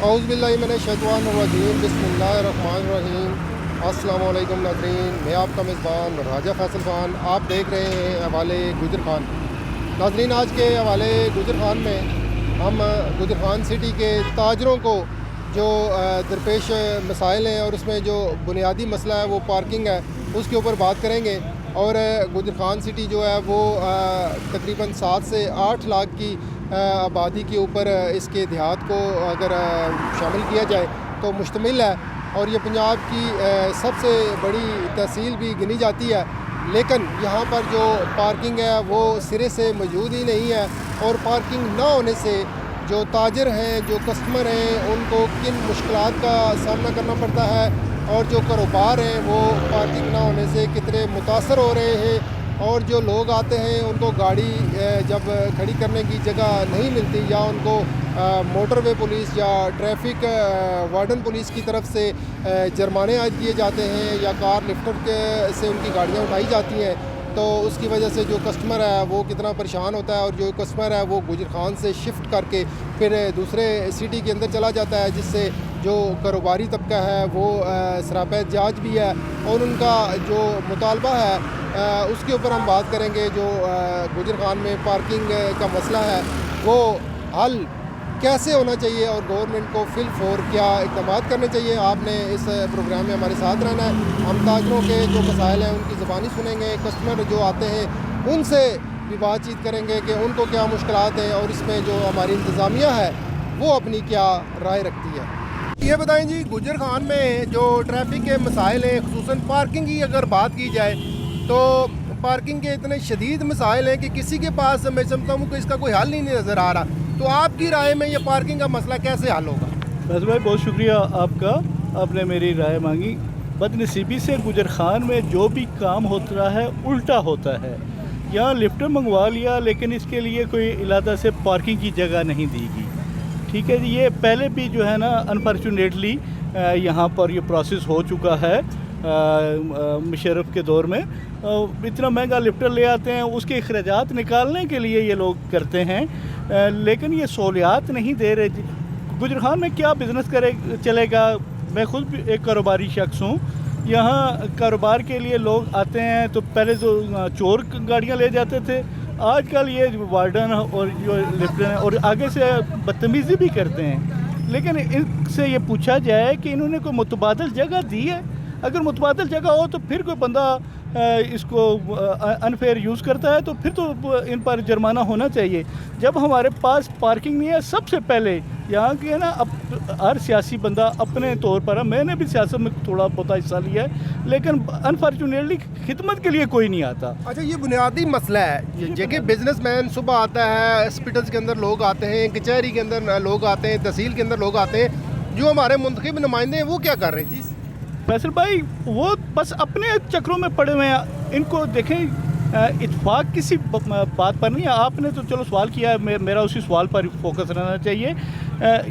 औज़ुबिल्लाहिमिनश्शैतानिर्रजीम बिस्मिल्लाहिर्रहमानिर्रहीम। अस्सलामु अलैकुम नाज़रीन, मैं आपका मेज़बान राजा फैसल ख़ान, आप देख रहे हैं हवाले गुजर खान। नाज़रीन, आज के हवाले गुजर खान में हम गुजर खान सिटी के ताजरों को जो दरपेश मसाइल हैं और उसमें जो बुनियादी मसला है वो पार्किंग है, उसके ऊपर बात करेंगे। और गुजर खान सिटी जो है वो तकरीबन 7 से 8 लाख की आबादी के ऊपर इसके देहात को अगर शामिल किया जाए तो मुश्तमिल है, और ये पंजाब की सबसे बड़ी तहसील भी गिनी जाती है। लेकिन यहाँ पर जो पार्किंग है वो सिरे से मौजूद ही नहीं है, और पार्किंग ना होने से जो ताजर हैं, जो कस्टमर हैं, उनको किन मुश्किलात का सामना करना पड़ता है, और जो कारोबार हैं वो पार्किंग ना होने से कितने मुतासर हो रहे हैं। और जो लोग आते हैं उनको गाड़ी जब खड़ी करने की जगह नहीं मिलती, या उनको मोटरवे पुलिस या ट्रैफिक वार्डन पुलिस की तरफ से जुर्माने आयद किए जाते हैं, या कार लिफ्टर से उनकी गाड़ियाँ उठाई जाती हैं, तो उसकी वजह से जो कस्टमर है वो कितना परेशान होता है। और जो कस्टमर है वो गुजर खान से शिफ्ट करके फिर दूसरे सिटी के अंदर चला जाता है, जिससे जो कारोबारी तबका है वो सरापा जाज भी है, और उनका जो मुतालबा है उसके ऊपर हम बात करेंगे। जो गुजर खान में पार्किंग का मसला है वो हल कैसे होना चाहिए, और गवर्नमेंट को फिल फोर क्या इक़दाम करने चाहिए। आपने इस प्रोग्राम में हमारे साथ रहना है। हम ताजरों के जो मसाइल हैं उनकी ज़बानी सुनेंगे, कस्टमर जो आते हैं उनसे भी बातचीत करेंगे कि उनको क्या मुश्किलात हैं, और इसमें जो हमारी इंतज़ामिया है वो अपनी क्या राय रखती है। ये बताएं जी, गुजर खान में जो ट्रैफिक के मसाइल हैं, खुसूसन पार्किंग की अगर बात की जाए तो पार्किंग के इतने शदीद मसाइल हैं कि किसी के पास मैं समझता हूँ कि इसका कोई हल नहीं नज़र आ रहा। तो आपकी राय में ये पार्किंग का मसला कैसे हल होगा? बस भाई, बहुत शुक्रिया आपका, आपने मेरी राय मांगी। बदनसीबी से गुजर खान में जो भी काम होता है उल्टा होता है। यहाँ लिफ्ट मंगवा लिया, लेकिन इसके लिए कोई इलाका से पार्किंग की जगह नहीं दी गई। ठीक है जी, ये पहले भी जो है ना अनफॉर्चुनेटली यहाँ पर ये प्रोसेस हो चुका है। मुशर्रफ के दौर में इतना महंगा लिफ्टर ले आते हैं, उसके अखराजात निकालने के लिए ये लोग करते हैं, लेकिन ये सहूलियात नहीं दे रहे। गुजर खान में क्या बिज़नेस चलेगा? मैं खुद भी एक कारोबारी शख्स हूँ। यहाँ कारोबार के लिए लोग आते हैं तो पहले जो चोर गाड़ियाँ ले जाते थे, आजकल ये वार्डन और जो लिफ्टर हैं और आगे से बदतमीज़ी भी करते हैं। लेकिन इनसे ये पूछा जाए कि इन्होंने कोई मुतबादल जगह दी है? अगर मुतबादल जगह हो तो फिर कोई बंदा इसको अनफेयर यूज़ करता है तो फिर तो इन पर जुर्माना होना चाहिए। जब हमारे पास पार्किंग नहीं है, सबसे पहले यहाँ की है ना, अब हर सियासी बंदा अपने तौर पर है, मैंने भी सियासत में थोड़ा बहुत हिस्सा लिया है, लेकिन अनफॉर्चुनेटली खिदमत के लिए कोई नहीं आता। अच्छा, ये बुनियादी मसला है। जबकि बिजनेसमैन सुबह आता है, हॉस्पिटल्स के अंदर लोग आते हैं, कचहरी के अंदर लोग आते हैं, तहसील के अंदर लोग आते हैं, जो हमारे मुंतखब नुमाइंदे हैं वो क्या कर रहे हैं जी? फैसल भाई, वो बस अपने चक्रों में पड़े हुए हैं। इनको देखें, इत्फाक किसी बात पर नहीं है। आपने तो चलो सवाल किया है, मेरा उसी सवाल पर फोकस रहना चाहिए।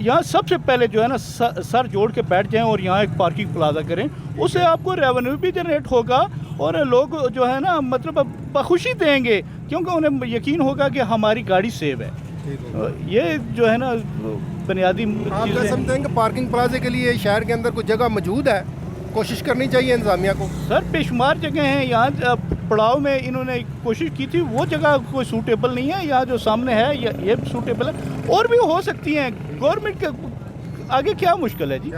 यहाँ सबसे पहले जो है ना सर जोड़ के बैठ जाएं और यहाँ एक पार्किंग प्लाजा करें, उससे आपको रेवेन्यू भी जनरेट होगा और लोग जो है ना मतलब बखुशी देंगे, क्योंकि उन्हें यकीन होगा कि हमारी गाड़ी सेव है। ये जो है ना बुनियादी आप क्या समझते हैं कि पार्किंग प्लाजे के लिए शहर के अंदर कुछ जगह मौजूद है? कोशिश करनी चाहिए इंतजामिया को। सर, बेशुमार जगह हैं। यहाँ पड़ाव में इन्होंने कोशिश की थी, वो जगह कोई सूटेबल नहीं है। यहाँ जो सामने है ये सूटेबल है, और भी हो सकती हैं। गवर्नमेंट के आगे क्या मुश्किल है जी?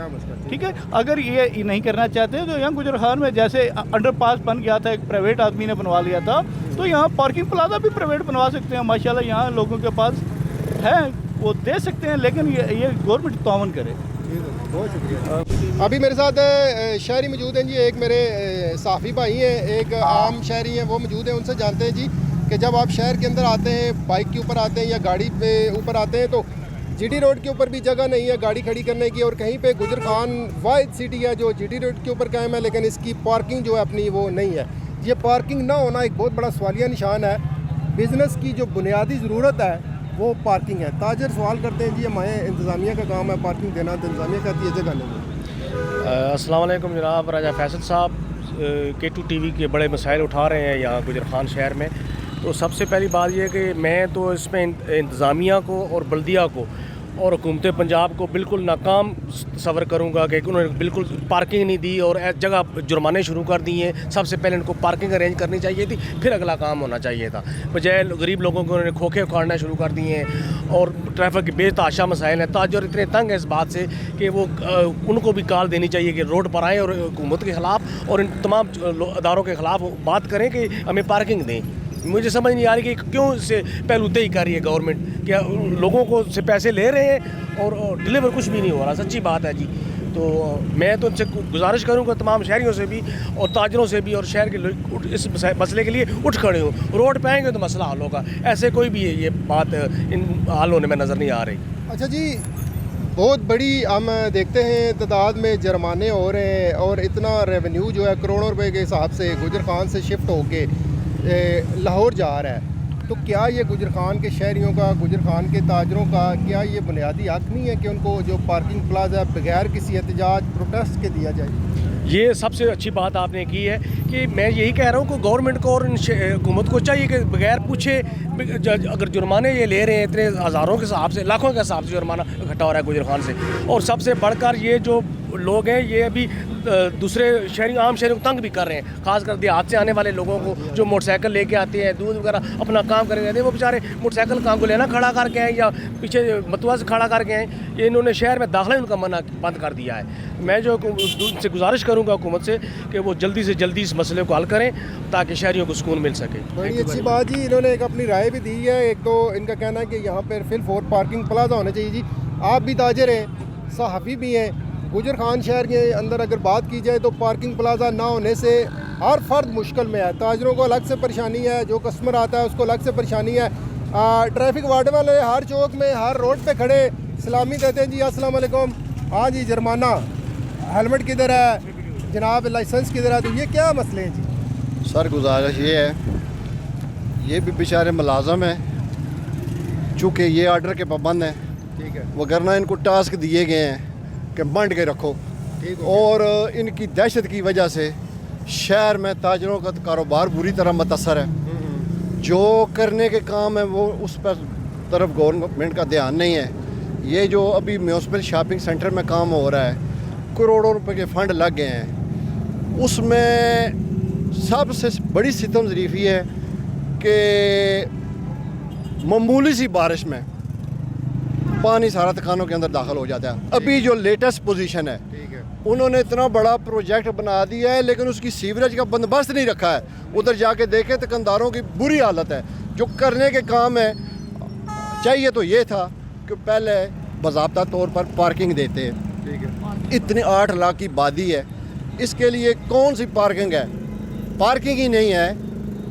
ठीक है, अगर ये नहीं करना चाहते तो यहाँ गुजर खान में जैसे अंडरपास बन गया था, एक प्राइवेट आदमी ने बनवा लिया था, तो यहाँ पार्किंग प्लाजा भी प्राइवेट बनवा सकते हैं। माशाल्लाह यहाँ लोगों के पास है, वो दे सकते हैं, लेकिन ये गवर्नमेंट तावन करे। बहुत शुक्रिया। अभी मेरे साथ शहरी मौजूद हैं जी, एक मेरे साफ़ी भाई हैं, एक आम शहरी हैं, वो मौजूद हैं। उनसे जानते हैं जी कि जब आप शहर के अंदर आते हैं, बाइक के ऊपर आते हैं या गाड़ी पे ऊपर आते हैं, तो जीटी रोड के ऊपर भी जगह नहीं है गाड़ी खड़ी करने की, और कहीं पे गुजर खान वाहिद सिटी है जो जीटी रोड के ऊपर कायम है, लेकिन इसकी पार्किंग जो है अपनी वो नहीं है। ये पार्किंग ना होना एक बहुत बड़ा सवालिया निशान है। बिज़नेस की जो बुनियादी ज़रूरत है वो पार्किंग है। ताजर सवाल करते हैं जी, हमारे इंतज़ामिया का काम है पार्किंग देना, तो इंतज़ामिया कहती है जगह नहीं। अस्सलाम वालेकुम जनाब, राजा फैसल साहब K2 TV के बड़े मसाइल उठा रहे हैं यहाँ गुजर खान शहर में। तो सबसे पहली बात यह है कि मैं तो इसमें इंतज़ामिया को और बल्दिया को और हुकूमत पंजाब को बिल्कुल नाकाम तस्वर करूँगा कि उन्होंने बिल्कुल पार्किंग नहीं दी और जगह जुर्माने शुरू कर दिए हैं। सबसे पहले उनको पार्किंग अरेंज करनी चाहिए थी, फिर अगला काम होना चाहिए था। बजाय गरीब लोगों को उन्होंने खोखे उखाड़ना शुरू कर दिए हैं और ट्रैफिक के बेतहाशा मसाइल हैं। ताजर इतने तंग है इस बात से कि वो उनको भी कॉल देनी चाहिए कि रोड पर आएँ और हुकूमत के ख़िलाफ़ और इन तमाम अदारों के ख़िलाफ़ बात करें कि हमें पार्किंग दें। मुझे समझ नहीं आ रही कि क्यों इससे पहलूदही कर रही है गवर्नमेंट, क्या लोगों को से पैसे ले रहे हैं और डिलीवर कुछ भी नहीं हो रहा। सच्ची बात है जी। तो मैं तो उनसे गुजारिश करूंगा तमाम शहरियों से भी और ताजरों से भी और शहर के लोग इस मसले के लिए उठ खड़े हों। रोड पे आएंगे तो मसला हल होगा। ऐसे कोई भी ये बात इन हल होने में नज़र नहीं आ रही। अच्छा जी, बहुत बड़ी हम देखते हैं तादाद में जुर्माने हो रहे हैं और इतना रेवेन्यू जो है करोड़ों रुपए के हिसाब से गुजर खान से शिफ्ट होके लाहौर जा रहा है। तो क्या ये गुजर खान के शहरियों का, गुजर खान के ताजरों का क्या ये बुनियादी हक नहीं है कि उनको जो पार्किंग प्लाजा बगैर किसी एहतजाज प्रोटेस्ट के दिया जाए? ये सबसे अच्छी बात आपने की है कि मैं यही कह रहा हूँ कि गवर्नमेंट को और हुकूमत को चाहिए कि बगैर पूछे अगर जुर्माने ये ले रहे हैं इतने हज़ारों के हिसाब से, लाखों के हिसाब से जुर्माना इकट्ठा हो रहा है गुजर खान से, और सबसे बढ़कर ये जो लोग हैं ये अभी दूसरे शहरी आम शहरों को तंग भी कर रहे हैं। खासकर देहात से आने वाले लोगों को जो मोटरसाइकिल लेके आते हैं, दूध वगैरह अपना काम करके रहते हैं, वो बेचारे मोटरसाइकिल काम को लेना खड़ा करके आए या पीछे मतुआ से खड़ा करके आए। ये इन्होंने शहर में दाखिला उनका मना बंद कर दिया है। मैं जो से गुजारिश करूँगा हुकूमत से कि वो जल्दी से जल्दी इस मसले को हल करें ताकि शहरियों को सुकून मिल सके। बड़ी अच्छी बात जी, इन्होंने एक अपनी राय भी दी है। एक तो इनका कहना है कि यहाँ पर फिल फोर पार्किंग प्लाजा होना चाहिए। जी आप भी ताजर हैं, सहाफ़ी भी हैं, गुजर खान शहर के अंदर अगर बात की जाए तो पार्किंग प्लाजा ना होने से हर फर्द मुश्किल में है। ताजरों को अलग से परेशानी है, जो कस्टमर आता है उसको अलग से परेशानी है। ट्रैफिक वार्ड वाले हर चौक में, हर रोड पे खड़े सलामी देते हैं, जी अस्सलाम वालेकुम, हाँ जी जुर्माना, हेलमेट किधर है जनाब, लाइसेंस किधर है। तो ये क्या मसले हैं जी? सर गुजारिश ये है, ये भी बेचारे मुलाजम हैं, चूँकि ये आर्डर के पाबंद हैं, ठीक है, वगरना इनको टास्क दिए गए हैं कि बांट के रखो। ठीक और इनकी दहशत की वजह से शहर में ताजरों का कारोबार बुरी तरह मुतासर है। जो करने के काम है वो उस पर तरफ गवर्नमेंट का ध्यान नहीं है। ये जो अभी म्यूनसिपल शॉपिंग सेंटर में काम हो रहा है, करोड़ों रुपए के फंड लग गए हैं, उसमें सबसे बड़ी सितम ज़रीफ़ी है कि मामूली सी बारिश में पानी सारा तखानों के अंदर दाखिल हो जाता है। अभी जो लेटेस्ट पोजीशन है, ठीक है, उन्होंने इतना बड़ा प्रोजेक्ट बना दिया है लेकिन उसकी सीवरेज का बंदोबस्त नहीं रखा है। उधर जाके देखें दुकानदारों की बुरी हालत है। जो करने के काम है चाहिए तो ये था कि पहले बाज़ाब्ता तौर पर पार्किंग देते हैं। ठीक है, इतने 8 लाख की आबादी है, इसके लिए कौन सी पार्किंग है? पार्किंग ही नहीं है।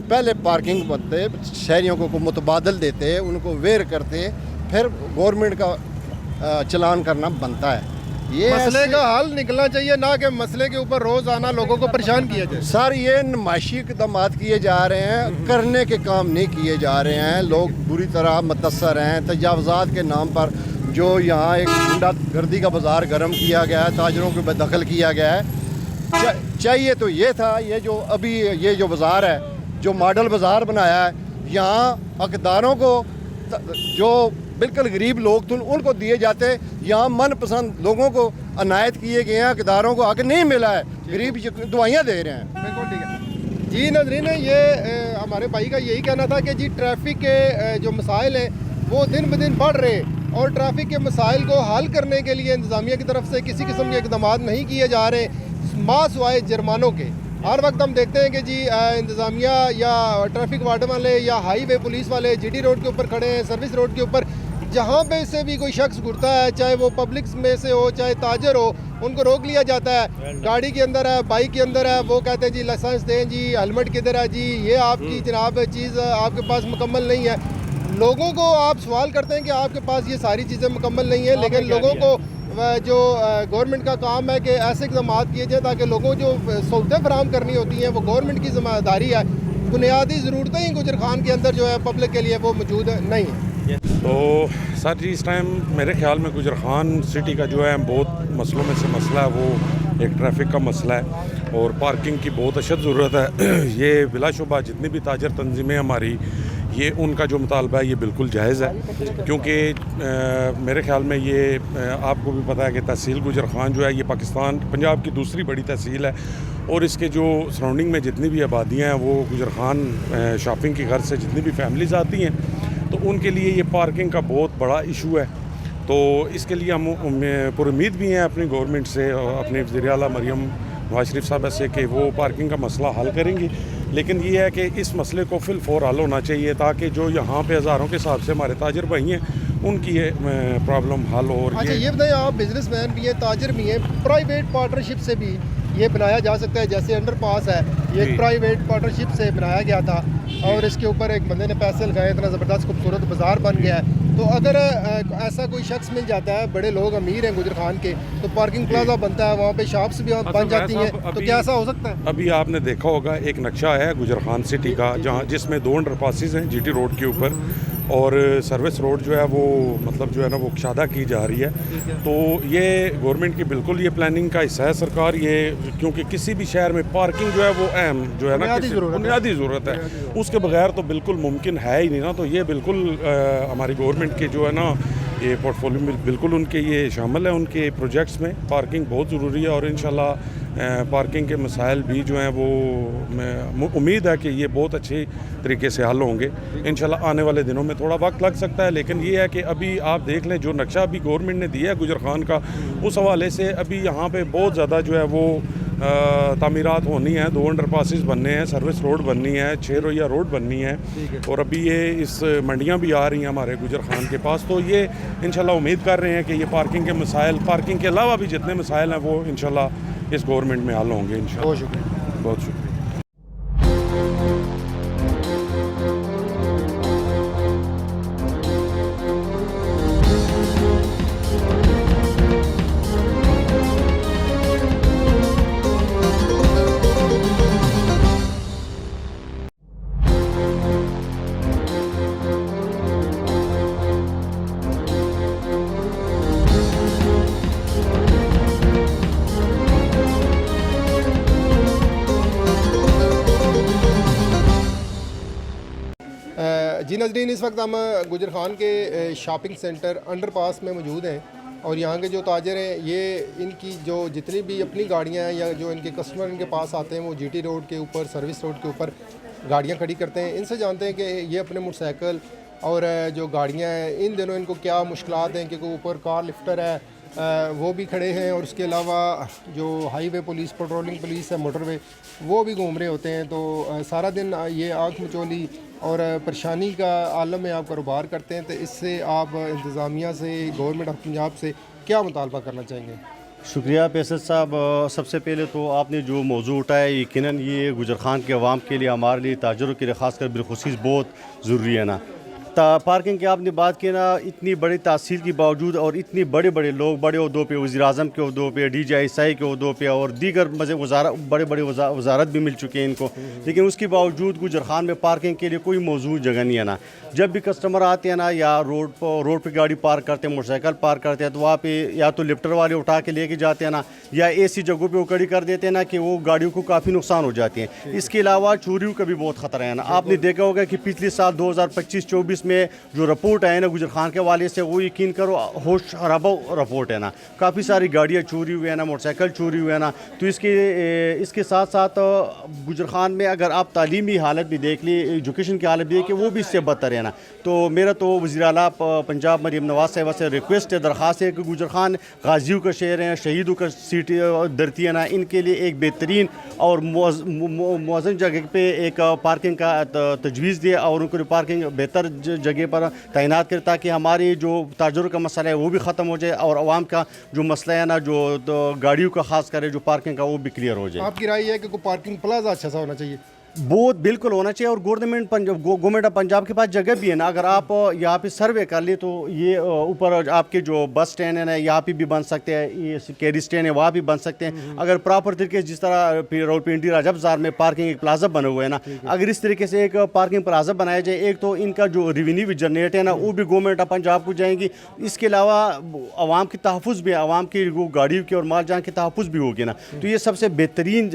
पहले पार्किंग बनते, शहरियों को मुतबादल देते, उनको वेयर करते, फिर गवर्नमेंट का चलान करना बनता है। ये मसले का हल निकलना चाहिए, ना कि मसले के ऊपर रोज आना लोगों को परेशान किया जाए। सर ये नुमाइशी इक़दाम किए जा रहे हैं, करने के काम नहीं किए जा रहे हैं। लोग बुरी तरह मुतासर हैं। तजावज़ात के नाम पर जो यहाँ एक गुंडागर्दी का बाज़ार गर्म किया गया है, ताजरों को बेदखल किया गया है। चाहिए तो ये था, ये जो अभी ये जो बाज़ार है, जो मॉडल बाज़ार बनाया है, यहाँ हकदारों को जो बिल्कुल गरीब लोग थे उनको दिए जाते। यहाँ मनपसंद लोगों को अनायत किए गए हैं, हकदारों को आगे नहीं मिला है। गरीब दुआइयाँ दे रहे हैं। बिल्कुल ठीक है जी। नाज़रीन, ये हमारे भाई का यही कहना था कि जी ट्रैफिक के जो मसाइल हैं वो दिन ब दिन बढ़ रहे और ट्रैफिक के मसाइल को हल करने के लिए इंतज़ामिया की तरफ से किसी किस्म के इकदाम नहीं किए जा रहे, मासवाए जुर्मानों के। हर वक्त हम देखते हैं कि जी इंतज़ामिया या ट्रैफिक वार्ड वाले या हाईवे पुलिस वाले जीटी रोड के ऊपर खड़े हैं, सर्विस रोड के ऊपर, जहाँ पे से भी कोई शख्स घुरता है, चाहे वो पब्लिक में से हो चाहे ताजर हो, उनको रोक लिया जाता है। गाड़ी के अंदर है, बाइक के अंदर है, वो कहते हैं जी लाइसेंस दें जी, हेलमेट किधर है जी, ये आपकी जनाब चीज़ आपके पास मुकम्मल नहीं है। लोगों को आप सवाल करते हैं कि आपके पास ये सारी चीज़ें मुकम्मल नहीं है, लेकिन लोगों को जो गवर्नमेंट का काम है कि ऐसे इक़दाम किए जाए ताकि लोगों को जो सहूलतें फराहम करनी होती हैं वो गवर्नमेंट की ज़िम्मेदारी है। बुनियादी ज़रूरतें ही गुजर खान के अंदर जो है पब्लिक के लिए वो मौजूद नहीं है। तो सर जी इस टाइम मेरे ख्याल में गुजर खान सिटी का जो है बहुत मसलों में से मसला है वो एक ट्रैफिक का मसला है और पार्किंग की बहुत अशद ज़रूरत है। ये बिलाशुबा जितनी भी ताजर तंजीमें हमारी ये उनका जो मुतालबा है ये बिल्कुल जायज़ है, क्योंकि मेरे ख़्याल में ये आपको भी पता है कि तहसील गुजर खान जो है ये पाकिस्तान पंजाब की दूसरी बड़ी तहसील है, और इसके जो सराउंडिंग में जितनी भी आबादियाँ हैं वो गुजर खान शॉपिंग की गर्ज से जितनी भी फैमिलीज़ आती हैं, तो उनके लिए ये पार्किंग का बहुत बड़ा इशू है। तो इसके लिए हम पुरुम्मीद भी हैं अपनी गवर्नमेंट से और अपने वज़ीर आला मरियम नवाज शरीफ साहब से कि वो पार्किंग का मसला हल करेंगी। लेकिन ये है कि इस मसले को फिल फौर हल होना चाहिए, ताकि जो यहाँ पे हज़ारों के हिसाब से हमारे ताजर भाई हैं उनकी ये प्रॉब्लम हल हो। और अच्छा ये बताएं, आप बिजनेसमैन भी हैं, ताजर भी हैं, प्राइवेट पार्टनरशिप से भी ये बनाया जा सकता है? जैसे अंडरपास है, ये एक प्राइवेट पार्टनरशिप से बनाया गया था और इसके ऊपर एक बंदे ने पैसे लगाए, इतना ज़बरदस्त खूबसूरत बाज़ार बन गया है। तो अगर ऐसा कोई शख्स मिल जाता है, बड़े लोग अमीर हैं गुजर खान के, तो पार्किंग प्लाजा बनता है, वहाँ पे शॉप्स भी बन जाती हैं, तो क्या ऐसा हो सकता है? अभी आपने देखा होगा एक नक्शा है गुजर खान सिटी का, जहाँ जिसमें 2 अंडरपासेस हैं जीटी रोड के ऊपर, और सर्विस रोड जो है वो मतलब जो है ना वो कुशादा की जा रही है। तो ये गवर्नमेंट की बिल्कुल ये प्लानिंग का हिस्सा है सरकार, ये क्योंकि किसी भी शहर में पार्किंग जो है वो अहम जो है ना बुनियादी ज़रूरत है, उसके बगैर तो बिल्कुल मुमकिन है ही नहीं ना। तो ये बिल्कुल हमारी गवर्नमेंट के जो है ना ये पोर्टफोलियो में बिल्कुल उनके ये शामिल है, उनके प्रोजेक्ट्स में पार्किंग बहुत ज़रूरी है। और इंशाल्लाह पार्किंग के मसाइल भी जो हैं वो उम्मीद है कि ये बहुत अच्छे तरीके से हल होंगे इंशाल्लाह। आने वाले दिनों में थोड़ा वक्त लग सकता है, लेकिन ये है कि अभी आप देख लें जो नक्शा अभी गवर्नमेंट ने दिया है गुजर खान का, उस हवाले से अभी यहाँ पे बहुत ज़्यादा जो है वो तामीरात होनी है। 2 अंडरपासेस बनने हैं, सर्विस रोड बननी है, 6 रोइया रोड बननी है, और अभी ये इस मंडियाँ भी आ रही हैं हमारे गुजर खान के पास। तो ये इंशाल्लाह उम्मीद कर रहे हैं कि ये पार्किंग के मसाइल, पार्किंग के अलावा भी जितने मसाइल हैं वो इंशाल्लाह इस गवर्नमेंट में हल होंगे इंशाल्लाह। बहुत शुक्रिया। बहुत शुक्रिया। जी नाज़रीन, इस वक्त हम गुजर खान के शॉपिंग सेंटर अंडरपास में मौजूद हैं, और यहाँ के जो ताजर हैं ये इनकी जो जितनी भी अपनी गाड़ियाँ हैं या जो इनके कस्टमर इनके पास आते हैं वो जीटी रोड के ऊपर, सर्विस रोड के ऊपर गाड़ियाँ खड़ी करते हैं। इनसे जानते हैं कि ये अपने मोटरसाइकिल और जो गाड़ियाँ हैं इन दिनों इनको क्या मुश्किलात हैं, क्योंकि ऊपर कार लिफ्टर है वो भी खड़े हैं, और उसके अलावा जो हाईवे पुलिस, पेट्रोलिंग पुलिस है, मोटरवे, वो भी घूम रहे होते हैं। तो सारा दिन ये आँख मचोली और परेशानी का आलम में आप कारोबार करते हैं, तो इससे आप इंतज़ामिया से, गवर्नमेंट ऑफ पंजाब से क्या मुतालबा करना चाहेंगे? शुक्रिया पैसद साहब। सबसे पहले तो आपने जो मौजू उठाया यकीनन ये गुजर खान के अवाम के लिए, हमारे लिए, ताजरों के लिए ख़ासकर बिलखुसूस बहुत ज़रूरी है ना। पार्किंग की आपने बात की ना, इतनी बड़ी तहसील के बावजूद और इतने बड़े बड़े लोग बड़े उहदों पे, वज़ीर-ए-आज़म के उहदों पे, DGI के उहदों पे और दीगर बड़े बड़े वजारत भी मिल चुके हैं इनको, लेकिन उसके बावजूद गुजर खान में पार्किंग के लिए कोई मौजूद जगह नहीं है ना। जब भी कस्टमर आते हैं ना, या रोड पर गाड़ी पार्क करते हैं, मोटरसाइकिल पार्क करते हैं, तो वहाँ पे या तो लिफ्टर वाले उठा के लेके जाते हैं ना, या ऐसी जगहों पे वो खड़ी कर देते हैं ना कि वो गाड़ियों को काफ़ी नुकसान हो जाती है। इसके अलावा चोरियों का भी बहुत ख़तरा है ना। आपने देखा होगा कि पिछले साल 2025-24 में जो रिपोर्ट आए ना गुजर खान के वाले से, वो यकीन करो होश खराबा रिपोर्ट है ना। काफ़ी सारी गाड़ियाँ चोरी हुई है ना, मोटरसाइकिल चोरी हुए है ना। तो इसके साथ साथ गुजर खान में अगर आप तालीमी हालत भी देख ली, एजुकेशन की हालत भी देखिए, वो भी इससे बदतर है ना। तो मेरा तो वज़ीर आला पंजाब मरियम नवाज साहिबा से रिक्वेस्ट है, दरख्वास्त है कि गुजर खान गाजियों का शहर है, शहीदों का सिटी धरती है ना, इनके लिए एक बेहतरीन और मौजूद जगह पे एक पार्किंग का तजवीज़ दिए और उनको पार्किंग बेहतर जगह पर तैनात करें, ताकि हमारी जो ताजरों का मसला है वो भी ख़त्म हो जाए और आवाम का जो मसला है ना, जो गाड़ियों का खास करे जो पार्किंग का, वो भी क्लियर हो जाए। आपकी राय है कि कोई पार्किंग प्लाजा अच्छा सा होना चाहिए? बहुत बिल्कुल होना चाहिए, और गवर्नमेंट ऑफ पंजाब के पास जगह भी है ना। अगर आप यहाँ पे सर्वे कर ले तो ये ऊपर आपके जो बस स्टैंड है ना, यहाँ पे भी बन सकते हैं, ये कैरी स्टैंड है वहाँ भी बन सकते हैं। अगर प्रॉपर तरीके से जिस तरह रावलपिंडी राजा बाजार में पार्किंग एक प्लाजा बने हुए है ना, अगर इस तरीके से एक पार्किंग प्लाजा बनाया जाए, एक तो इनका जो रेवेन्यू जनरेट है ना वो भी गवर्नमेंट ऑफ पंजाब को जाएंगी। इसके अलावा आवाम की तहफ़्फ़ुज़ भी, आवाम की गाड़ियों की और माल जान की तहफ़्फ़ुज़ भी होगी ना। तो ये सबसे बेहतरीन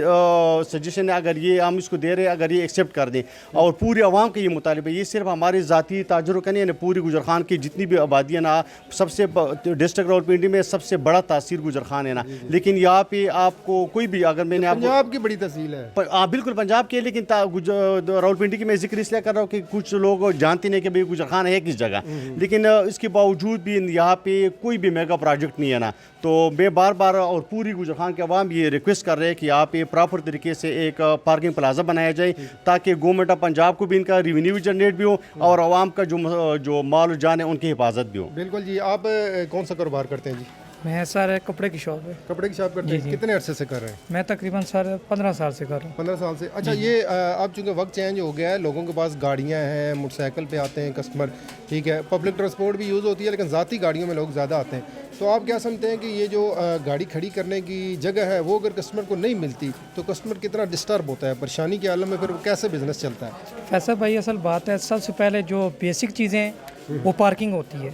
सजेशन है। अगर ये हम इसको दे रहे हैं, अगर ये एक्सेप्ट कर दें और पूरी आवाम का ये मुतालिबा, ये सिर्फ हमारे ज़ाती ताजरों का नहीं है, पूरी गुजर खान की जितनी भी आबादी है ना, सबसे डिस्ट्रिक्ट रावलपिंडी में सबसे बड़ा तासीर गुजर खान है ना। लेकिन यहाँ पे आपको कोई भी अगर मैंने आपको पंजाब की बड़ी तहसील है। हाँ बिल्कुल पंजाब के, लेकिन रावलपिंडी की मैं जिक्र इसलिए कर रहा हूँ कि कुछ लोग जानते नहीं कि भाई गुजर खान है किस जगह, लेकिन इसके बावजूद भी यहाँ पे कोई भी मेगा प्रोजेक्ट नहीं है ना। तो मैं बार बार और पूरी गुजर खान के अवाम ये रिक्वेस्ट कर रहे हैं कि यहाँ पे प्रॉपर तरीके से एक पार्किंग प्लाजा बनाया जाए ताकि गवर्नमेंट ऑफ पंजाब को भी इनका रेवेन्यू भी जनरेट भी हो और आवाम का जो माल जान है उनकी हिफाजत भी हो। बिल्कुल जी। आप कौन सा कारोबार करते हैं जी? मैं सर कपड़े की शॉप है। कपड़े की शॉप करते हैं, कितने अरसे से कर रहे हैं? मैं तकरीबन सर 15 साल से कर रहा हूँ। 15 साल से। अच्छा, ये अब चूँकि वक्त चेंज हो गया है, लोगों के पास गाड़ियाँ हैं, मोटरसाइकिल पे आते हैं कस्टमर, ठीक है, पब्लिक ट्रांसपोर्ट भी यूज़ होती है, लेकिन ज़ाती गाड़ियों में लोग ज़्यादा आते हैं। तो आप क्या समझते हैं कि ये जो गाड़ी खड़ी करने की जगह है वो अगर कस्टमर को नहीं मिलती तो कस्टमर कितना डिस्टर्ब होता है, परेशानी के आलम में फिर कैसे बिजनेस चलता है? फैसल भाई असल बात है, सबसे पहले जो बेसिक चीज़ें वो पार्किंग होती है।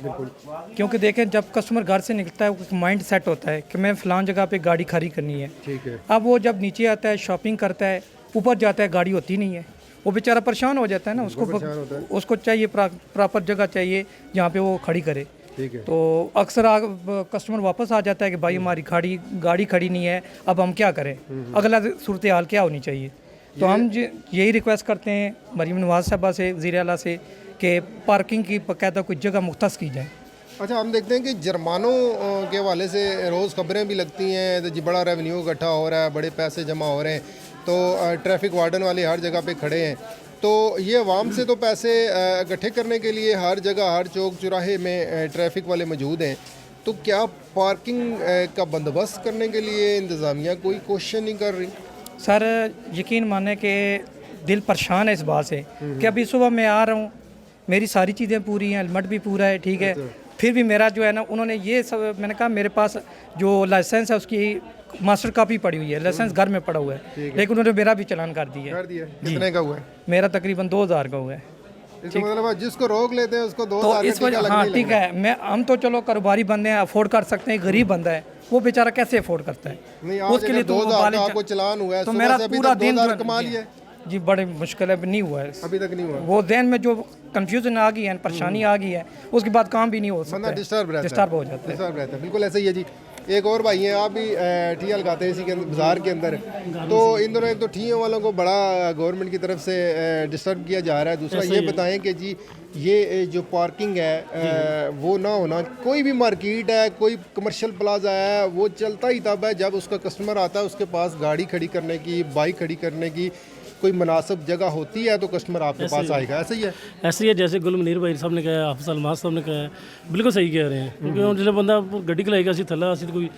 क्योंकि देखें जब कस्टमर घर से निकलता है वो माइंड सेट होता है कि मैं फ़लाँ जगह पे गाड़ी खड़ी करनी है, ठीक है। अब वो जब नीचे आता है शॉपिंग करता है, ऊपर जाता है गाड़ी होती नहीं है, वो बेचारा परेशान हो जाता है ना। उसको चाहिए प्रॉपर जगह चाहिए जहाँ पे वो खड़ी करे, ठीक है। तो अक्सर कस्टमर वापस आ जाता है कि भाई हमारी गाड़ी खड़ी नहीं है, अब हम क्या करें, अगला सूरत हाल क्या होनी चाहिए। तो हम यही रिक्वेस्ट करते हैं मरीम नवाज साहबा से, वज़ीर आला से, कि पार्किंग की बाकायदा कोई जगह मुख्तस की जाए। अच्छा, हम देखते हैं कि जुर्मानों के हवाले से रोज़ खबरें भी लगती हैं तो जी बड़ा रेवेन्यू इकट्ठा हो रहा है, बड़े पैसे जमा हो रहे हैं, तो ट्रैफिक वार्डन वाले हर जगह पे खड़े हैं। तो ये अवाम से तो पैसे इकट्ठे करने के लिए हर जगह, हर चौक चौराहे में ट्रैफिक वाले मौजूद हैं, तो क्या पार्किंग का बंदोबस्त करने के लिए इंतज़ामिया कोई कोशिश नहीं कर रही? सर यकीन माने कि दिल परेशान है इस बात से कि अभी सुबह मैं आ रहा हूँ, मेरी सारी चीज़ें पूरी हैं, हेलमेट भी पूरा है, ठीक है, फिर भी मेरा जो है ना, उन्होंने ये सब, मैंने कहा मेरे पास जो लाइसेंस है उसकी मास्टर कॉपी पड़ी हुई है, लाइसेंस घर में पड़ा हुआ है, लेकिन उन्होंने मेरा भी चालान कर दिया है। कितने का हुआ है? मेरा तकरीबन 2000 का हुआ है। इसका मतलब जिसको रोक लेते हैं उसको 2000 तो इस वजह, हाँ ठीक है, हम तो चलो कारोबारी बंदे हैं, अफोर्ड कर सकते हैं, गरीब बंदा है वो बेचारा कैसे अफोर्ड करता है? नहीं, उसके लिए तो 2000 का आपको चालान हुआ है, तो मेरा पूरा दिन कमा लिया जी, बड़े मुश्किल है, नहीं हुआ है अभी तक, नहीं हुआ। वो जहन में जो कंफ्यूजन आ गई है, परेशानी आ गई है, उसके बाद काम भी नहीं हो सकता, डिस्टर्ब हो जाता है। बिल्कुल ऐसा ही है जी। एक और भाई हैं, आप भी ठिया लगाते हैं इसी के अंदर, बाज़ार के अंदर, तो इन दोनों, एक तो ठियों वालों को बड़ा गवर्नमेंट की तरफ से डिस्टर्ब किया जा रहा है, दूसरा ये बताएं कि जी ये जो पार्किंग है वो ना होना, कोई भी मार्केट है, कोई कमर्शियल प्लाजा है, वो चलता ही तब है जब उसका कस्टमर आता है, उसके पास गाड़ी खड़ी करने की, बाइक खड़ी करने की कोई मुनासिब जगह होती है तो कस्टमर आपके पास आएगा। ऐसे ही है? ऐसे ही है, जैसे गुल मनीर भाई साहब ने कहा, हाफिज़ अलमास साहब ने कहा, बिल्कुल सही कह रहे हैं, क्योंकि जो बंदा गड्डी खलाएगा असी थल्ला, असी तो कोई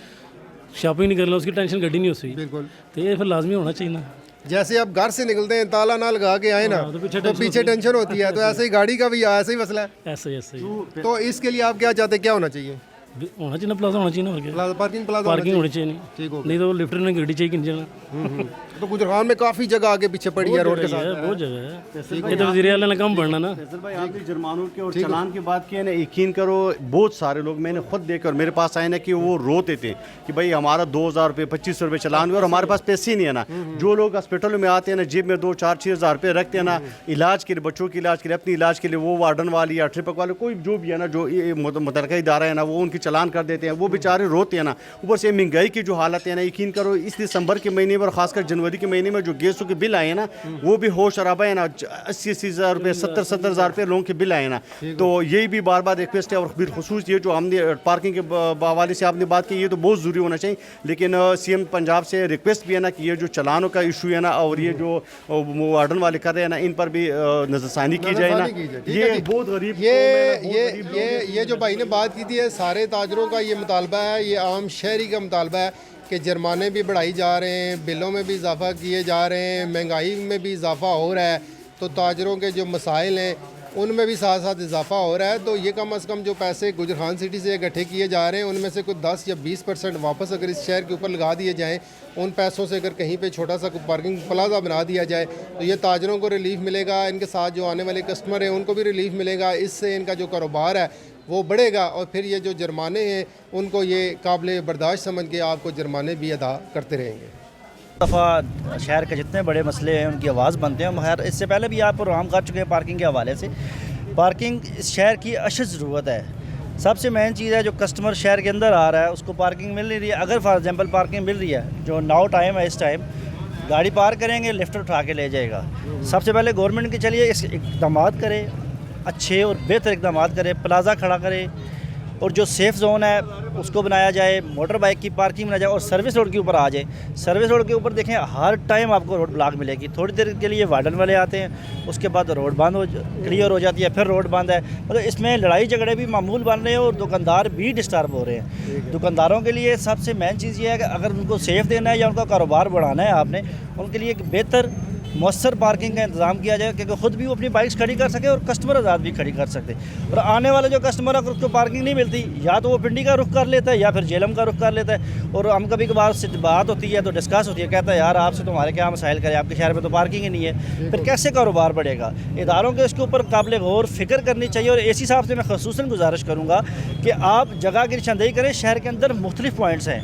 शॉपिंग नहीं करना, उसकी टेंशन गड्डी नहीं हो सकती। बिल्कुल, तो ये फिर लाजमी होना चाहिए ना। जैसे आप घर से निकलते हैं ताला ना लगा के आए ना, तो पीछे टेंशन होती है, तो ऐसे ही गाड़ी का भी ऐसे ही मसला है। ऐसे ही तो इसके लिए आप क्या चाहते हैं, क्या होना चाहिए? होना चाहिए ना, प्लाजा होना चाहिए ना, और क्या, पार्किंग होनी चाहिए, नहीं तो लिफ्ट में गड्डी चाहिए कि नहीं जाना। तो गुजरात में काफ़ी जगह आगे पीछे पड़ी है रोड के साथ, बहुत जगह है, ये तो वज़ीर आला ने कम बढ़ना ना। भाई आपने जुर्मानों के और चालान की बात की है ना, यकीन करो बहुत सारे लोग मैंने खुद देखे और मेरे पास आए ना कि वो रोते थे कि भाई हमारा 2000 रुपये 2500 रुपये चालान हुआ और हमारे पास पैसे ही नहीं है ना। जो लोग हॉस्पिटल में आते हैं ना, जेब में 2-4-6 हज़ार रुपये रखते हैं ना, इलाज के लिए, बच्चों के इलाज के लिए, अपने इलाज के लिए, वो वार्डन वाली या ट्रिपक वाले कोई जो भी है ना, जो मुतलका इदारा है ना, वो उनकी चालान कर देते हैं, वो बेचारे रोते हैं ना। ऊपर से महंगाई की जो हालत है ना, यकीन करो इस दिसंबर के महीने में और खासकर जनवरी के महीने में जो गैसों के बिल आए ना, वो भी होश शराबा है ना, 80-80 हज़ार रुपये, 70-70 हज़ार रुपये लोगों के बिल आए ना। तो यही भी बार बार रिक्वेस्ट है, और बिलखुसूस ये जो हमने पार्किंग के हवाले से आपने बात की, ये तो बहुत ज़रूरी होना चाहिए, लेकिन CM पंजाब से रिक्वेस्ट भी है ना कि ये जो चालानों का इशू है ना, और ये जो वार्डन वाले कर रहे हैं ना, इन पर भी नजरसानी की जाए ना। ये बहुत गरीब, ये जो भाई ने बात की थी है, सारे ताजरों का ये मुतालबा है, ये आम शहरी का मुतालबा है कि जुर्माने भी बढ़ाई जा रहे हैं, बिलों में भी इजाफा किए जा रहे हैं, महंगाई में भी इजाफा हो रहा है, तो ताजरों के जो मसाइल हैं उनमें भी साथ साथ इजाफा हो रहा है। तो ये कम अज़ कम जो पैसे गुजरात सिटी से इकट्ठे किए जा रहे हैं, उनमें से कुछ 10 या 20% वापस अगर इस शहर के ऊपर लगा दिए जाएँ, उन पैसों से अगर कहीं पे छोटा सा पार्किंग प्लाजा बना दिया जाए, तो ये ताजरों को रिलीफ मिलेगा, इनके साथ जो आने वाले कस्टमर हैं उनको भी रिलीफ मिलेगा, इससे इनका जो कारोबार है वो बढ़ेगा, और फिर ये जो जुर्माने हैं उनको ये काबिल बर्दाश्त समझ के आपको जुर्माने भी अदा करते रहेंगे। दफ़ा शहर के जितने बड़े मसले हैं उनकी आवाज़ बनते हैं। खैर इससे पहले भी आप प्रोग्राम कर चुके हैं पार्किंग के हवाले से। पार्किंग इस शहर की अशद ज़रूरत है। सबसे मेन चीज़ है जो कस्टमर शहर के अंदर आ रहा है उसको पार्किंग मिल नहीं रही है। अगर फॉर एग्जांपल पार्किंग मिल रही है, जो नाउ टाइम है, इस टाइम गाड़ी पार्क करेंगे, लिफ्ट उठा के ले जाएगा। सबसे पहले गवर्नमेंट के चलिए इस इक़दाम करे, अच्छे और बेहतर इक़दाम करे, प्लाजा खड़ा करे और जो सेफ़ जोन है उसको बनाया जाए, मोटर बाइक की पार्किंग बनाया जाए और सर्विस रोड के ऊपर आ जाए। सर्विस रोड के ऊपर देखें हर टाइम आपको रोड ब्लॉक मिलेगी। थोड़ी देर के लिए वार्डन वाले आते हैं, उसके बाद रोड बंद हो क्लियर हो जाती है, फिर रोड बंद है। मतलब इसमें लड़ाई झगड़े भी मामूल बन रहे हैं और दुकानदार भी डिस्टर्ब हो रहे हैं। दुकानदारों के लिए सबसे मेन चीज़ ये है कि अगर उनको सेफ़ देना है या उनका कारोबार बढ़ाना है आपने, उनके लिए एक बेहतर मौसर पार्किंग का इंतज़ाम किया जाए क्योंकि ख़ुद भी वो अपनी बाइक्स खड़ी कर सके और कस्टमर आज़ाद भी खड़ी कर सकते। और आने वाले जो कस्टमर है अगर उसको पार्किंग नहीं मिलती, या तो वो पिंडी का रुख कर लेता है या फिर जेलम का रुख कर लेता है। और हम कभी कभार उससे बात होती है तो डिस्कस होती है, कहता है यार आपसे तुम्हारे क्या मसाइल करें, आपके शहर में तो पार्किंग ही नहीं है, फिर कैसे कारोबार बढ़ेगा। इदारों के इसके ऊपर काबिल गौर फिक्र करनी चाहिए। और एसी साहब से मैं खसूसन गुजारिश करूँगा कि आप जगह की निशानदेही करें। शहर के अंदर मुख्तलिफ पॉइंट्स हैं,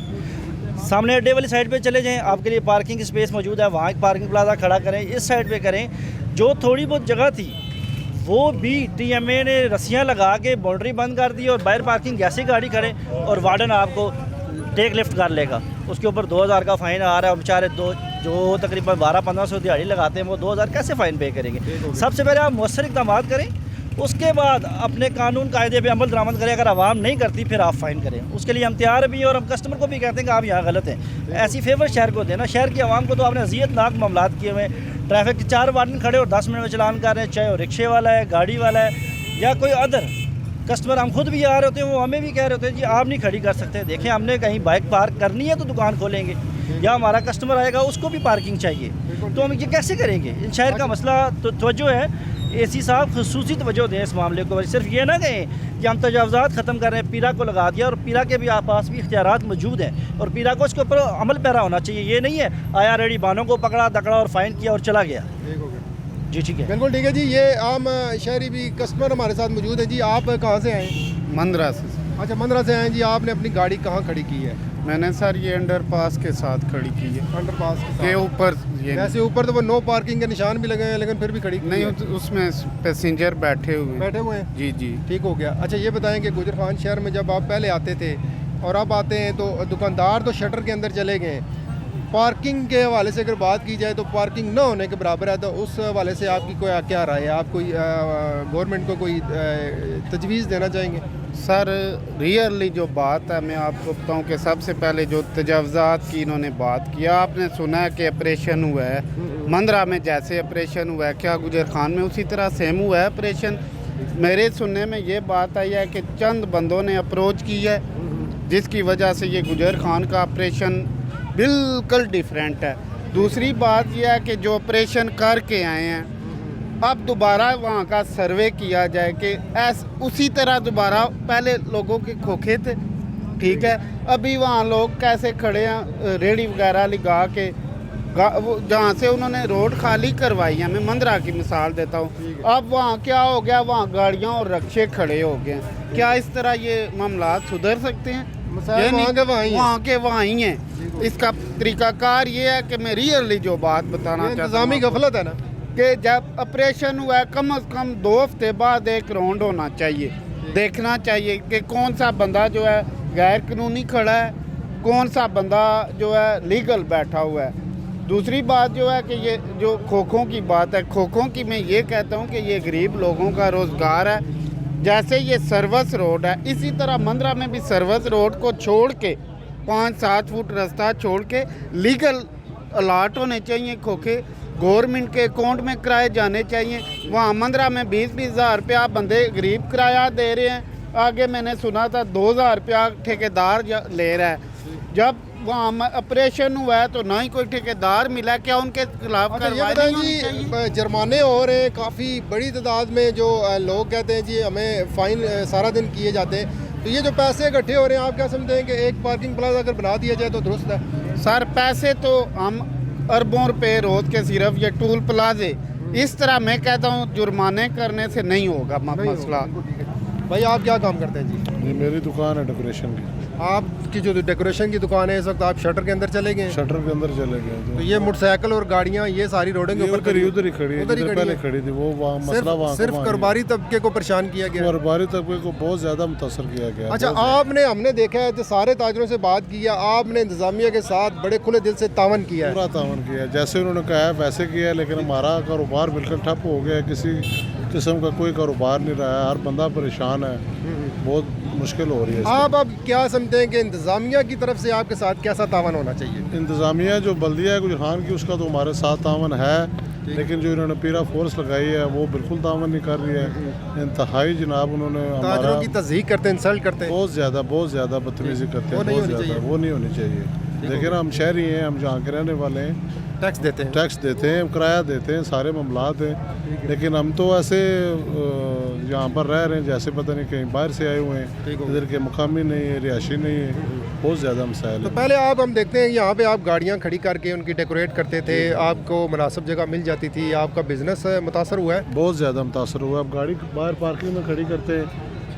सामने अड्डे वाली साइड पे चले जाएं, आपके लिए पार्किंग स्पेस मौजूद है, वहाँ एक पार्किंग प्लाजा खड़ा करें। इस साइड पे करें, जो थोड़ी बहुत जगह थी वो भी TMA ने रस्सियाँ लगा के बाउंड्री बंद कर दी और बाहर पार्किंग जैसे गाड़ी खड़े और वार्डन आपको टेक लिफ्ट कर लेगा, उसके ऊपर 2000 का फ़ाइन आ रहा है। और बेचारे जो तकरीबन 1200-1500 दिहाड़ी लगाते हैं वो 2000 कैसे फ़ाइन पे करेंगे। सबसे पहले आप मौसर इक़दाम करें, उसके बाद अपने कानून कायदे पे अमल दरामद करें। अगर आवाम नहीं करती फिर आप फ़ाइन करें, उसके लिए हम तैयार भी हैं और हम कस्टमर को भी कहते हैं कि आप यहाँ गलत हैं। ऐसी फेवर शहर को देना। शहर की आवाम को तो आपने अज़ियतनाक मामलात किए हुए हैं। ट्रैफिक के 4 वार्डन खड़े और 10 मिनट में चलान कर रहे हैं, चाहे वो रिक्शे वाला है, गाड़ी वाला है या कोई अदर कस्टमर। हम खुद भी आ रहे होते हैं, वो हमें भी कह रहे होते हैं जी आप नहीं खड़ी कर सकते। देखें हमने कहीं बाइक पार्क करनी है तो दुकान खोलेंगे, या हमारा कस्टमर आएगा उसको भी पार्किंग चाहिए, तो हम ये कैसे करेंगे। इन शहर का मसला तो तवज्जो है। एसी साहब खसूसी तवज्जो दें इस मामले को। सिर्फ ये ना कहें कि हम तजावज़ात ख़त्म कर रहे हैं, पीरा को लगा दिया और पीरा के भी पास भी इख्तियारात मौजूद हैं और पीरा को इसके ऊपर अमल पैरा होना चाहिए। ये नहीं है आया रेडी बानों को पकड़ा दकड़ा और फ़ाइन किया और चला गया। जी ठीक है, बिल्कुल ठीक है जी। ये आम शहरी भी कस्टमर हमारे साथ मौजूद है जी। आप कहाँ से आए? मंदरा से। अच्छा, मंदरा से आए जी। आपने अपनी गाड़ी कहाँ खड़ी की है? मैंने सर ये अंडरपास के साथ खड़ी की है। अंडरपास के ऊपर ये वैसे ऊपर तो वो नो पार्किंग के निशान भी लगे हैं लेकिन फिर भी खड़ी नहीं, उसमें पैसेंजर बैठे हुए हैं। जी जी ठीक हो गया। अच्छा ये बताएं कि गुजर खान शहर में जब आप पहले आते थे और अब आते हैं तो दुकानदार तो शटर के अंदर चले गए, पार्किंग के हवाले से अगर बात की जाए तो पार्किंग ना होने के बराबर है। तो उस हवाले से आपकी कोई क्या राय है? आप कोई गवर्नमेंट को कोई तजवीज़ देना चाहेंगे? सर रियली जो बात है मैं आपको बताऊं कि सबसे पहले जो तजावज़ात की इन्होंने बात किया, आपने सुना है कि ऑपरेशन हुआ है मंदरा में, जैसे ऑपरेशन हुआ है क्या गुजर खान में उसी तरह सेम हुआ है ऑपरेशन। मेरे सुनने में ये बात आई है कि चंद बंदों ने अप्रोच की है जिसकी वजह से ये गुजर खान का ऑपरेशन बिल्कुल डिफरेंट है। दूसरी बात यह है कि जो ऑपरेशन करके आए हैं अब दोबारा वहाँ का सर्वे किया जाए कि उसी तरह दोबारा पहले लोगों के खोखे थे, ठीक है, अभी वहाँ लोग कैसे खड़े हैं रेडी वगैरह लगा के, जहाँ से उन्होंने रोड खाली करवाई है। मैं मंदरा की मिसाल देता हूँ, अब वहाँ क्या हो गया, वहाँ गाड़ियाँ और रक्शे खड़े हो गए। क्या इस तरह ये मामला सुधर सकते हैं? वहाँ के वहाँ ही हैं। इसका तरीकाकार ये है कि मैं रियली जो बात बताना चाहता हूँ, गफलत है ना कि जब ऑपरेशन हुआ है कम से कम 2 हफ्ते बाद एक राउंड होना चाहिए, देखना चाहिए कि कौन सा बंदा जो है गैर कानूनी खड़ा है, कौन सा बंदा जो है लीगल बैठा हुआ है। दूसरी बात जो है कि ये जो खोखों की बात है, खोखों की मैं ये कहता हूँ कि ये गरीब लोगों का रोज़गार है। जैसे ये सर्विस रोड है, इसी तरह मंदरा में भी सर्विस रोड को छोड़ के 5-7 फुट रास्ता छोड़ के लीगल अलाट होने चाहिए खोखे, गवर्नमेंट के अकाउंट में कराए जाने चाहिए। वहाँ मंदरा में 20-20 हज़ार रुपया बंदे गरीब किराया दे रहे हैं। आगे मैंने सुना था 2,000 रुपया ठेकेदार ले रहा है। जब वहाँ ऑपरेशन हुआ है तो ना ही कोई ठेकेदार मिला, क्या उनके खिलाफ कार्रवाई नहीं होनी चाहिए? जुर्माने हो रहे हैं काफ़ी बड़ी तादाद में, जो लोग कहते हैं जी हमें फ़ाइन सारा दिन किए जाते हैं, तो ये जो पैसे इकट्ठे हो रहे हैं आप क्या समझते हैं कि एक पार्किंग प्लाजा अगर बना दिया जाए तो दुरुस्त है? सर पैसे तो हम अरबों रुपये रोज़ के सिर्फ ये टूल प्लाजे, इस तरह मैं कहता हूँ जुर्माने करने से नहीं होगा मसला। भाई आप क्या काम करते हैं जी? जी मेरी दुकान है डेकोरेशन की। आपकी जो डेकोरेशन की दुकान है इस वक्त आप शटर के अंदर चले गए हैं? शटर के अंदर चले गए तो ये मोटरसाइकिल और गाड़ियाँ ये सारी रोडों के ऊपर उधर ही खड़ी है, जिधर पहले खड़ी थी वो वहाँ मसला वहाँ सिर्फ कारोबारी तबके को परेशान किया गया। कारोबारी तबके को बहुत ज़्यादा मुतासर किया गया। अच्छा, आपने हमने देखा है तो सारे ताजरों से बात की है, आपने इंतजामिया के साथ बड़े खुले दिल से तावन किया है। पूरा तावन किया है, जैसे उन्होंने कहा है वैसे किया है, लेकिन हमारा कारोबार बिल्कुल ठप हो गया है। किसी किस्म का कोई कारोबार नहीं रहा है, हर बंदा परेशान है, बहुत मुश्किल हो रही है। आप अब क्या समझते हैं कि इंतजामिया की तरफ से आपके साथ कैसा तावन होना चाहिए? इंतज़ामिया जो बल्दिया है गुजरान की उसका तो हमारे साथ तावन है, लेकिन जो इन्होंने पीरा फोर्स लगाई है वो बिल्कुल तावन नहीं कर रही है। इंतहाई जनाब उन्होंने ताजरों की तज़हीक करते हैं, इंसल्ट करते हैं, बहुत ज़्यादा बदतमीजी करते हैं, बहुत ज़्यादा। वो नहीं होनी चाहिए। लेकिन हम शहरी हैं, हम जहाँ के रहने वाले हैं, टैक्स देते हैं, किराया देते हैं, सारे मामलात हैं। लेकिन हम तो ऐसे यहाँ पर रह रहे हैं जैसे पता नहीं कहीं बाहर से आए हुए हैं, इधर के मुकामी नहीं है, रिहायशी नहीं है, बहुत ज़्यादा मसाइल तो है। पहले हम देखते हैं यहाँ पे आप गाड़ियाँ खड़ी करके उनकी डेकोरेट करते थे, आपको मुनासिब जगह मिल जाती थी, आपका बिजनेस मुतासर हुआ है? बहुत ज़्यादा मुतासर हुआ। अब गाड़ी बाहर पार्किंग में खड़ी करते हैं,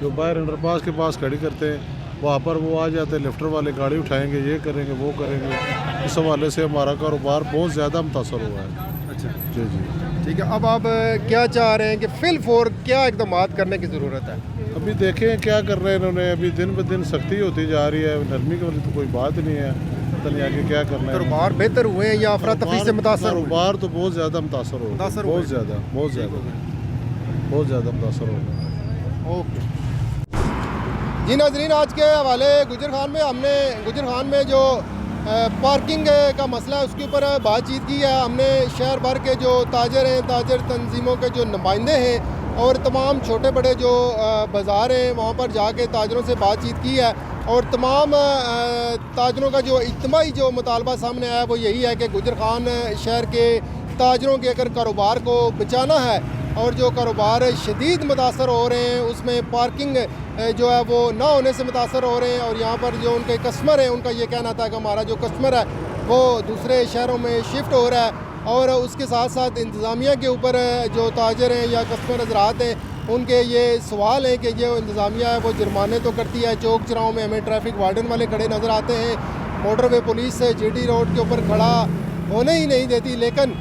जो बाहर अंडरपास के पास खड़ी करते हैं, वहाँ पर वो आ जाते हैं, लिफ्टर वाले गाड़ी उठाएंगे, ये करेंगे, वो करेंगे। इस हवाले से हमारा कारोबार बहुत ज़्यादा मुतासर हुआ है। अच्छा जी जी ठीक है। अब आप क्या चाह रहे हैं कि फिल फोर क्या इकदाम करने की ज़रूरत है? अभी देखें क्या कर रहे हैं इन्होंने। अभी दिन ब दिन सख्ती होती जा रही है, नरमी की वाली तो कोई बात नहीं है। पता नहीं आगे क्या करना है। कारोबार बेहतर हुए हैं या अफरा तफरी से मुतासर हुए? कारोबार तो बहुत ज़्यादा मुतासर हो गया, बहुत ज़्यादा मुतासर हो गया। ओके जी नाजरीन, आज के हवाले गुजर खान में जो पार्किंग का मसला है उसके ऊपर बातचीत की है। हमने शहर भर के जो ताजर हैं, ताजर तंजीमों के जो नुमाइंदे हैं और तमाम छोटे बड़े जो बाज़ार हैं वहाँ पर जाके ताजरों से बातचीत की है। और तमाम ताजरों का जो इज्तिमाई जो मुतालबा सामने आया वो यही है कि गुजर खान शहर के ताजरों के अगर कारोबार को बचाना है और जो कारोबार शदीद मुतासर हो रहे हैं उसमें पार्किंग जो है वो ना होने से मुतासर हो रहे हैं। और यहाँ पर जो उनके कस्टमर हैं उनका ये कहना था कि हमारा जो कस्टमर है वो दूसरे शहरों में शिफ्ट हो रहा है। और उसके साथ साथ इंतज़ामिया के ऊपर जो ताजर हैं या कस्टमर हज़रात हैं उनके ये सवाल है कि जो इंतज़ामिया है वो जुर्माने तो करती है, चौक चौराहों में हमें ट्रैफिक वार्डन वाले खड़े नज़र आते हैं, मोटरवे पुलिस GT रोड के ऊपर खड़ा होने ही नहीं देती, लेकिन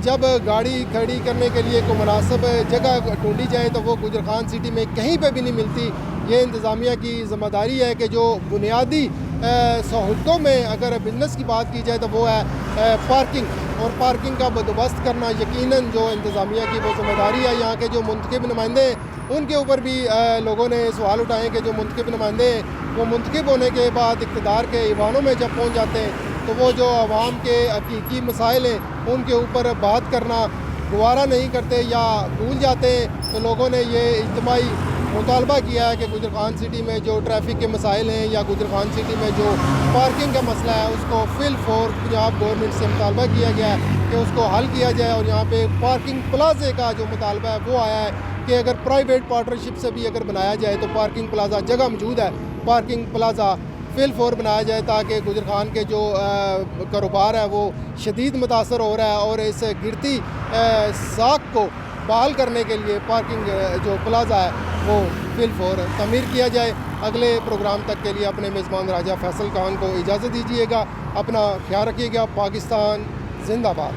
जब गाड़ी खड़ी करने के लिए कोई मुनासिब जगह ढूंढी जाए तो वो गुजर खान सिटी में कहीं पे भी नहीं मिलती। ये इंतज़ामिया की ज़िम्मेदारी है कि जो बुनियादी सहूलतों में अगर बिजनेस की बात की जाए तो वो है पार्किंग, और पार्किंग का बंदोबस्त करना यकीनन जो इंतज़ामिया की वो ज़िम्मेदारी है। यहाँ के जो मुंतखब नुमाइंदे उनके ऊपर भी लोगों ने सवाल उठाए कि जो मुंतखब नुमाइंदे वो मुंतखब होने के बाद इक़्तिदार के ईवानों में जब पहुँच जाते हैं तो वो जो आवाम के हकीकी मसाइल हैं उनके ऊपर बात करना गवारा नहीं करते या भूल जाते हैं। तो लोगों ने ये इज्तिमाई मुतालबा किया है कि गुजर खान सिटी में जो ट्रैफिक के मसाइल हैं या गुजर खान सिटी में जो पार्किंग का मसला है उसको फिल फोर पंजाब गवर्नमेंट से मुतालबा किया गया है कि उसको हल किया जाए। और यहाँ पे पार्किंग प्लाजे का जो मुतालबा है वो आया है कि अगर प्राइवेट पार्टनरशिप से भी अगर बनाया जाए तो पार्किंग प्लाजा जगह मौजूद है, पार्किंग प्लाजा फिल फोर बनाया जाए ताकि गुजर खान के जो कारोबार है वो शदीद मुतासर हो रहा है। और इस गिरती साख को बहाल करने के लिए पार्किंग जो प्लाजा है वो फिल फोर तमीर किया जाए। अगले प्रोग्राम तक के लिए अपने मेज़बान राजा फैसल खान को इजाज़त दीजिएगा। अपना ख्याल रखिएगा। पाकिस्तान जिंदाबाद।